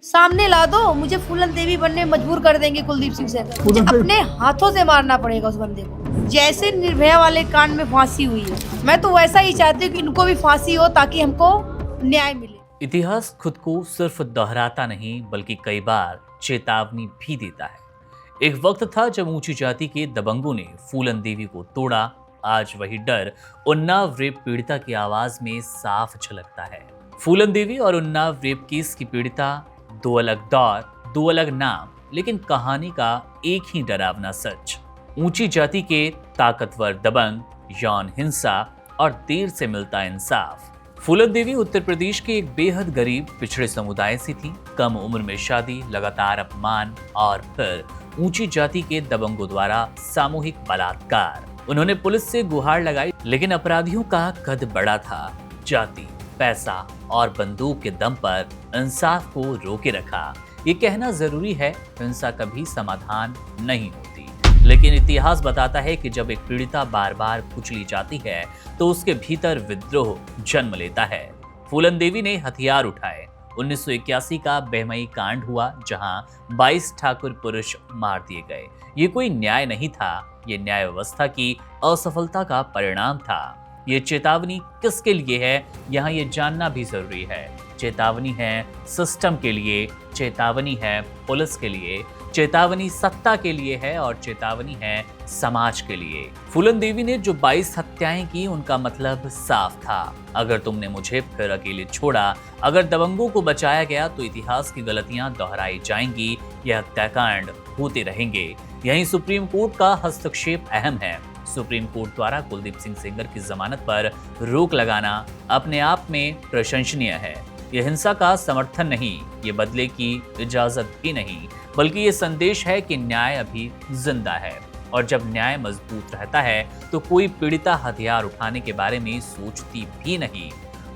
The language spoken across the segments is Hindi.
सामने ला दो, मुझे फूलन देवी बनने में मजबूर कर देंगे कुलदीप सिंह सेंगर। मुझे अपने हाथों से मारना पड़ेगा उस बंदे को। जैसे निर्भया वाले कांड में फांसी हुई है, मैं तो वैसा ही चाहती हूँ कि इनको भी फांसी हो ताकि हमको न्याय मिले। इतिहास खुद को सिर्फ दोहराता नहीं बल्कि कई बार चेतावनी भी देता है। एक वक्त था जब ऊंची जाति के दबंगों ने फूलन देवी को तोड़ा। आज वही डर उन्नाव रेप पीड़िता की आवाज में साफ झलकता है। फूलन देवी और उन्नाव रेप केस की पीड़िता, दो अलग दौर, दो अलग नाम, लेकिन कहानी का एक ही डरावना सच। ऊंची जाति के ताकतवर दबंग, यौन हिंसा और देर से मिलता इंसाफ। फूलन देवी उत्तर प्रदेश के एक बेहद गरीब पिछड़े समुदाय से थी। कम उम्र में शादी, लगातार अपमान और फिर ऊंची जाति के दबंगों द्वारा सामूहिक बलात्कार। उन्होंने पुलिस से गुहार लगाई, लेकिन अपराधियों का कद बड़ा था। जाति, पैसा और बंदूक के दम पर इंसाफ को रोके रखा। ये कहना जरूरी है, हिंसा कभी समाधान नहीं होती, लेकिन इतिहास बताता है कि जब एक पीड़िता बार बार कुचली जाती है तो उसके भीतर विद्रोह जन्म लेता है। फूलन देवी ने हथियार उठाए। 1981 का बेहमई कांड हुआ जहां 22 ठाकुर पुरुष मार दिए गए। ये कोई न्याय नहीं था, ये न्याय व्यवस्था की असफलता का परिणाम था। ये चेतावनी किसके लिए है, यहाँ ये जानना भी जरूरी है। चेतावनी है सिस्टम के लिए, चेतावनी है पुलिस के लिए, चेतावनी सत्ता के लिए है और चेतावनी है समाज के लिए। फूलन देवी ने जो 22 हत्याएं की, उनका मतलब साफ था, अगर तुमने मुझे फिर अकेले छोड़ा, अगर दबंगों को बचाया गया तो इतिहास की गलतियां दोहराई जाएंगी, यह हत्याकांड होते रहेंगे। यहीं सुप्रीम कोर्ट का हस्तक्षेप अहम है। सुप्रीम कोर्ट द्वारा कुलदीप सिंह सेंगर की जमानत पर रोक लगाना अपने आप में प्रशंसनीय है। यह हिंसा का समर्थन नहीं, ये बदले की इजाजत भी नहीं, बल्कि ये संदेश है कि न्याय अभी जिंदा है। और जब न्याय मजबूत रहता है तो कोई पीड़िता हथियार उठाने के बारे में सोचती भी नहीं।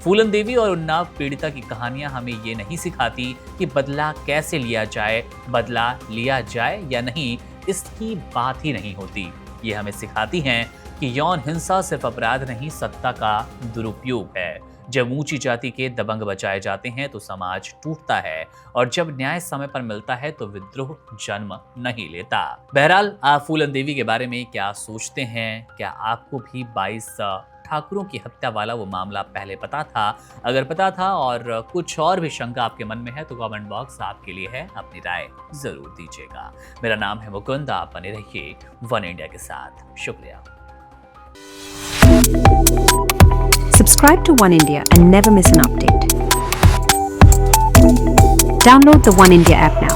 फूलन देवी और उन्नाव पीड़िता की कहानियां हमें ये नहीं सिखाती कि बदला कैसे लिया जाए, बदला लिया जाए या नहीं, इसकी बात ही नहीं होती। ये हमें सिखाती हैं कि यौन हिंसा सिर्फ अपराध नहीं, सत्ता का दुरुपयोग है। जब ऊंची जाति के दबंग बचाए जाते हैं तो समाज टूटता है, और जब न्याय समय पर मिलता है तो विद्रोह जन्म नहीं लेता। बहरहाल, आप फूलन देवी के बारे में क्या सोचते हैं? क्या आपको भी 22 ठाकुरों की हत्या वाला वो मामला पहले पता था? अगर पता था और कुछ और भी शंका आपके मन में है तो कमेंट बॉक्स आपके लिए है, अपनी राय जरूर दीजिएगा। मेरा नाम है मुकुंद, आप बने रहिए वन इंडिया के साथ। शुक्रिया। Subscribe to One India and never miss an update. Download the One India app now.